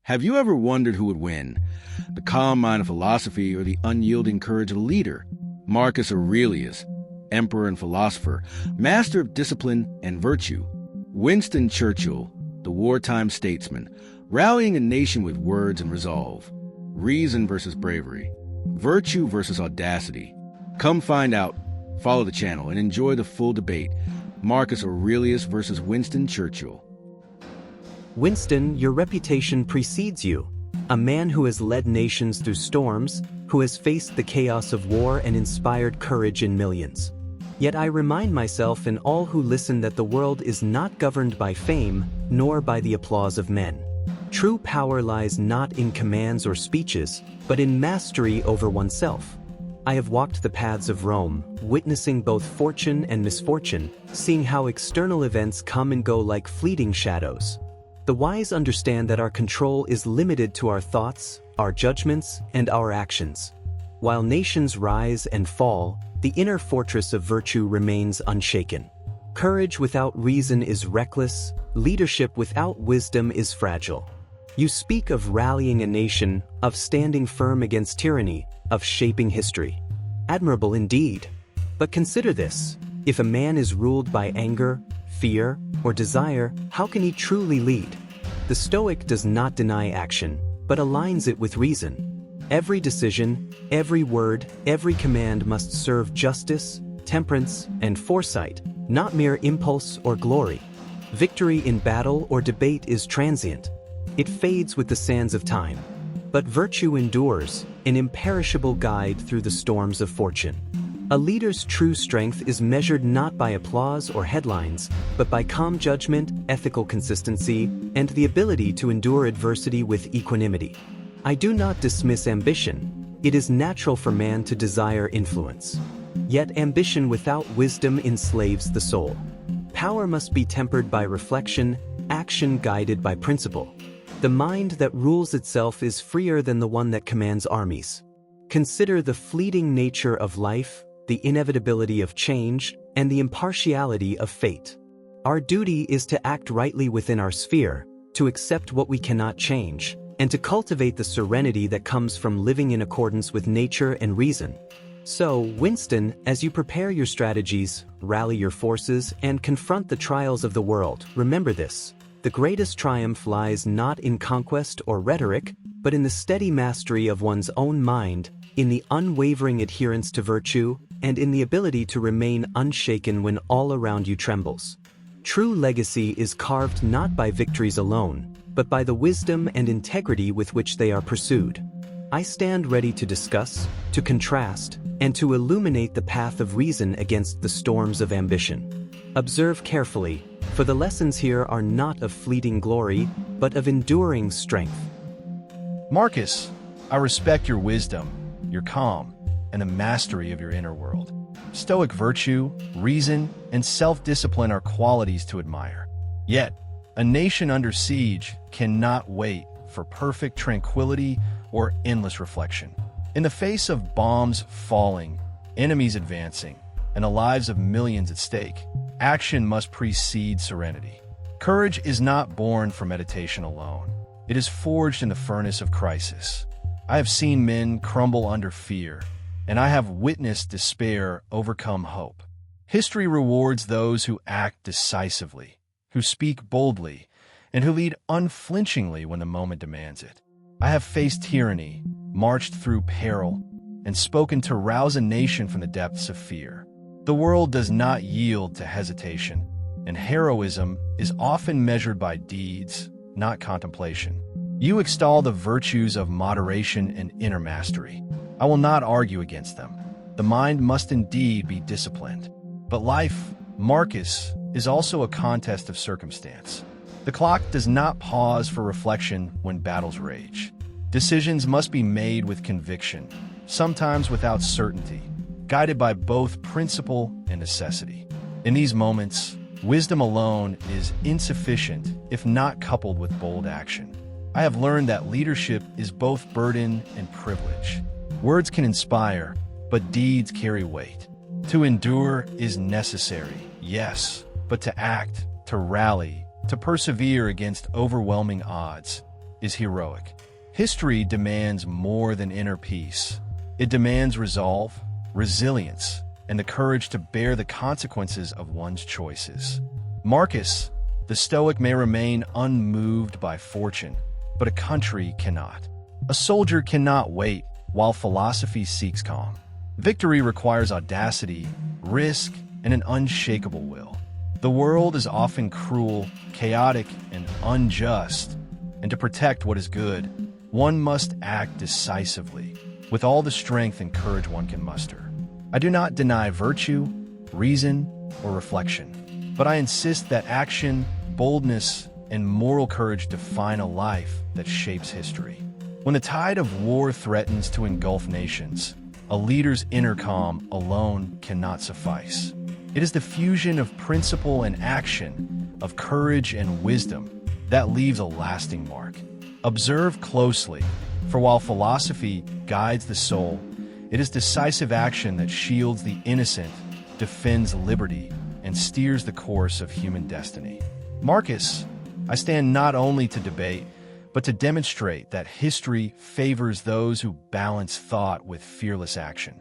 Have you ever wondered who would win? The calm mind of philosophy or the unyielding courage of a leader? Marcus Aurelius, emperor and philosopher, master of discipline and virtue. Winston Churchill, the wartime statesman, rallying a nation with words and resolve. Reason versus bravery. Virtue versus audacity. Come find out, follow the channel, and enjoy the full debate. Marcus Aurelius versus Winston Churchill. Winston, your reputation precedes you. A man who has led nations through storms, who has faced the chaos of war and inspired courage in millions. Yet I remind myself and all who listen that the world is not governed by fame, nor by the applause of men. True power lies not in commands or speeches, but in mastery over oneself. I have walked the paths of Rome, witnessing both fortune and misfortune, seeing how external events come and go like fleeting shadows. The wise understand that our control is limited to our thoughts, our judgments, and our actions. While nations rise and fall, the inner fortress of virtue remains unshaken. Courage without reason is reckless, leadership without wisdom is fragile. You speak of rallying a nation, of standing firm against tyranny, of shaping history. Admirable indeed. But consider this: if a man is ruled by anger, fear, or desire, how can he truly lead? The Stoic does not deny action, but aligns it with reason. Every decision, every word, every command must serve justice, temperance, and foresight, not mere impulse or glory. Victory in battle or debate is transient. It fades with the sands of time. But virtue endures, an imperishable guide through the storms of fortune. A leader's true strength is measured not by applause or headlines, but by calm judgment, ethical consistency, and the ability to endure adversity with equanimity. I do not dismiss ambition. It is natural for man to desire influence. Yet ambition without wisdom enslaves the soul. Power must be tempered by reflection, action guided by principle. The mind that rules itself is freer than the one that commands armies. Consider the fleeting nature of life, the inevitability of change, and the impartiality of fate. Our duty is to act rightly within our sphere, to accept what we cannot change, and to cultivate the serenity that comes from living in accordance with nature and reason. So, Winston, as you prepare your strategies, rally your forces, and confront the trials of the world, remember this: the greatest triumph lies not in conquest or rhetoric, but in the steady mastery of one's own mind, in the unwavering adherence to virtue, and in the ability to remain unshaken when all around you trembles. True legacy is carved not by victories alone, but by the wisdom and integrity with which they are pursued. I stand ready to discuss, to contrast, and to illuminate the path of reason against the storms of ambition. Observe carefully, for the lessons here are not of fleeting glory, but of enduring strength. Marcus, I respect your wisdom, your calm, and the mastery of your inner world. Stoic virtue, reason, and self-discipline are qualities to admire. Yet, a nation under siege cannot wait for perfect tranquility or endless reflection. In the face of bombs falling, enemies advancing, and the lives of millions at stake, action must precede serenity. Courage is not born from meditation alone. It is forged in the furnace of crisis. I have seen men crumble under fear, and I have witnessed despair overcome hope. History rewards those who act decisively, who speak boldly, and who lead unflinchingly when the moment demands it. I have faced tyranny, marched through peril, and spoken to rouse a nation from the depths of fear. The world does not yield to hesitation, and heroism is often measured by deeds, not contemplation. You extol the virtues of moderation and inner mastery. I will not argue against them. The mind must indeed be disciplined. But life, Marcus, is also a contest of circumstance. The clock does not pause for reflection when battles rage. Decisions must be made with conviction, sometimes without certainty, guided by both principle and necessity. In these moments, wisdom alone is insufficient if not coupled with bold action. I have learned that leadership is both burden and privilege. Words can inspire, but deeds carry weight. To endure is necessary, yes, but to act, to rally, to persevere against overwhelming odds, is heroic. History demands more than inner peace. It demands resolve, resilience, and the courage to bear the consequences of one's choices. Marcus, the Stoic, may remain unmoved by fortune, but a country cannot. A soldier cannot wait while philosophy seeks calm. Victory requires audacity, risk, and an unshakable will. The world is often cruel, chaotic, and unjust, and to protect what is good, one must act decisively, with all the strength and courage one can muster. I do not deny virtue, reason, or reflection, but I insist that action, boldness, and moral courage define a life that shapes history. When the tide of war threatens to engulf nations, a leader's inner calm alone cannot suffice. It is the fusion of principle and action, of courage and wisdom, that leaves a lasting mark. Observe closely, for while philosophy guides the soul, it is decisive action that shields the innocent, defends liberty, and steers the course of human destiny. Marcus, I stand not only to debate, but to demonstrate that history favors those who balance thought with fearless action.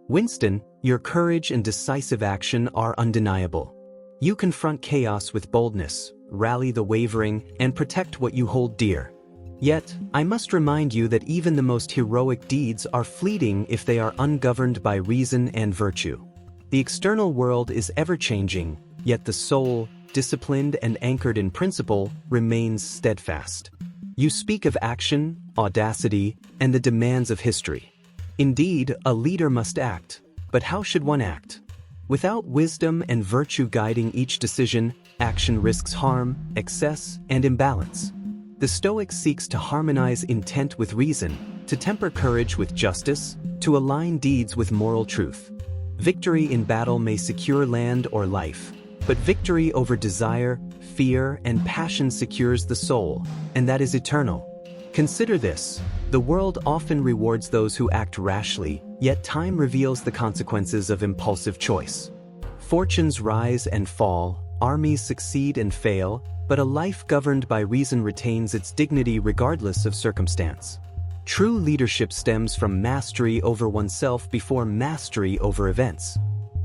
Winston, your courage and decisive action are undeniable. You confront chaos with boldness, rally the wavering, and protect what you hold dear. Yet, I must remind you that even the most heroic deeds are fleeting if they are ungoverned by reason and virtue. The external world is ever-changing, yet the soul, disciplined and anchored in principle, remains steadfast. You speak of action, audacity, and the demands of history. Indeed, a leader must act, but how should one act? Without wisdom and virtue guiding each decision, action risks harm, excess, and imbalance. The Stoic seeks to harmonize intent with reason, to temper courage with justice, to align deeds with moral truth. Victory in battle may secure land or life, but victory over desire, fear, and passion secures the soul, and that is eternal. Consider this: the world often rewards those who act rashly, yet time reveals the consequences of impulsive choice. Fortunes rise and fall, armies succeed and fail, but a life governed by reason retains its dignity regardless of circumstance. True leadership stems from mastery over oneself before mastery over events.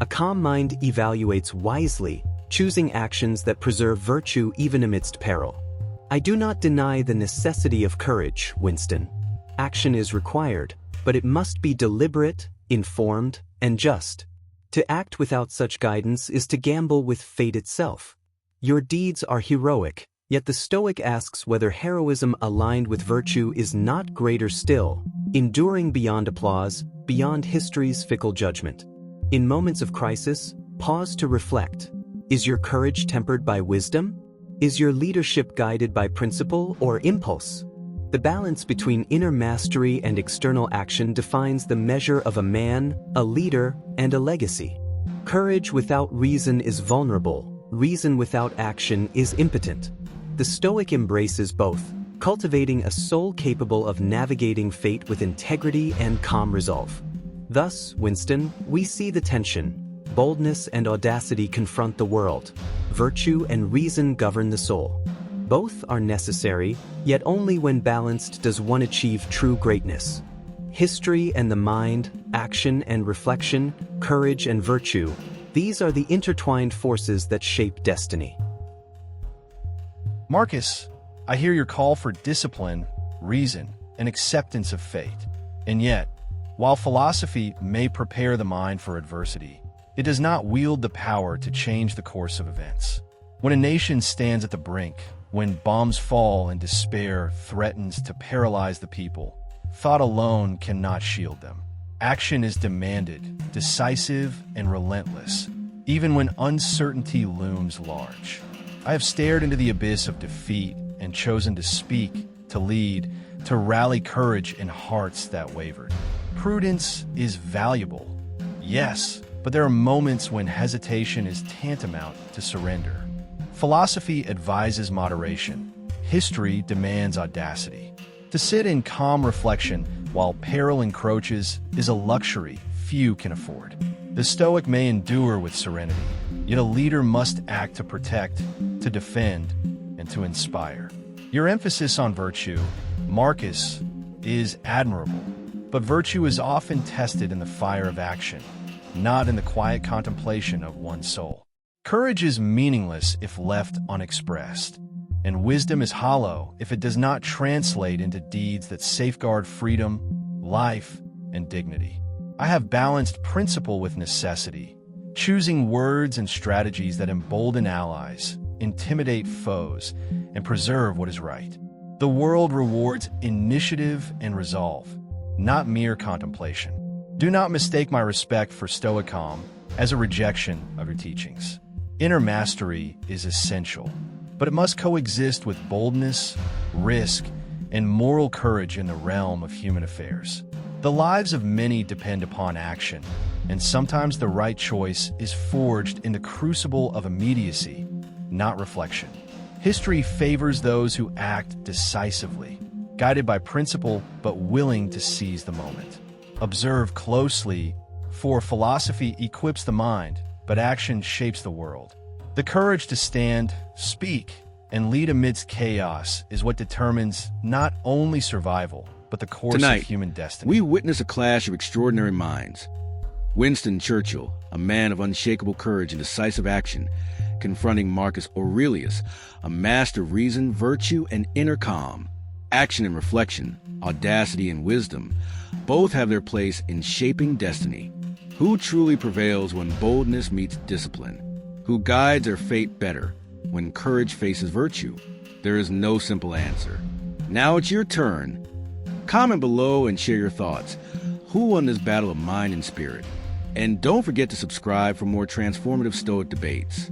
A calm mind evaluates wisely, choosing actions that preserve virtue even amidst peril. I do not deny the necessity of courage, Winston. Action is required, but it must be deliberate, informed, and just. To act without such guidance is to gamble with fate itself. Your deeds are heroic, yet the Stoic asks whether heroism aligned with virtue is not greater still, enduring beyond applause, beyond history's fickle judgment. In moments of crisis, pause to reflect. Is your courage tempered by wisdom? Is your leadership guided by principle or impulse? The balance between inner mastery and external action defines the measure of a man, a leader, and a legacy. Courage without reason is vulnerable. Reason without action is impotent. The Stoic embraces both, cultivating a soul capable of navigating fate with integrity and calm resolve. Thus, Winston, we see the tension. Boldness and audacity confront the world. Virtue and reason govern the soul. Both are necessary, yet only when balanced does one achieve true greatness. History and the mind, action and reflection, courage and virtue, these are the intertwined forces that shape destiny. Marcus, I hear your call for discipline, reason, and acceptance of fate. And yet, while philosophy may prepare the mind for adversity, it does not wield the power to change the course of events. When a nation stands at the brink, when bombs fall and despair threatens to paralyze the people, thought alone cannot shield them. Action is demanded, decisive and relentless, even when uncertainty looms large. I have stared into the abyss of defeat and chosen to speak, to lead, to rally courage in hearts that wavered. Prudence is valuable, yes, but there are moments when hesitation is tantamount to surrender. Philosophy advises moderation. History demands audacity. To sit in calm reflection while peril encroaches is a luxury few can afford. The Stoic may endure with serenity, yet a leader must act to protect, to defend, and to inspire. Your emphasis on virtue, Marcus, is admirable, but virtue is often tested in the fire of action, not in the quiet contemplation of one's soul. Courage is meaningless if left unexpressed, and wisdom is hollow if it does not translate into deeds that safeguard freedom, life, and dignity. I have balanced principle with necessity, choosing words and strategies that embolden allies, intimidate foes, and preserve what is right. The world rewards initiative and resolve, not mere contemplation. Do not mistake my respect for Stoicism as a rejection of your teachings. Inner mastery is essential, but it must coexist with boldness, risk, and moral courage in the realm of human affairs. The lives of many depend upon action, and sometimes the right choice is forged in the crucible of immediacy, not reflection. History favors those who act decisively, guided by principle but willing to seize the moment. Observe closely, for philosophy equips the mind, but action shapes the world. The courage to stand, speak, and lead amidst chaos is what determines not only survival, but the course Tonight, of human destiny. we witness a clash of extraordinary minds. Winston Churchill, a man of unshakable courage and decisive action, confronting Marcus Aurelius, a master of reason, virtue, and inner calm. Action and reflection, audacity and wisdom, both have their place in shaping destiny. Who truly prevails when boldness meets discipline? Who guides their fate better when courage faces virtue? There is no simple answer. Now it's your turn. Comment below and share your thoughts. Who won this battle of mind and spirit? And don't forget to subscribe for more transformative Stoic debates.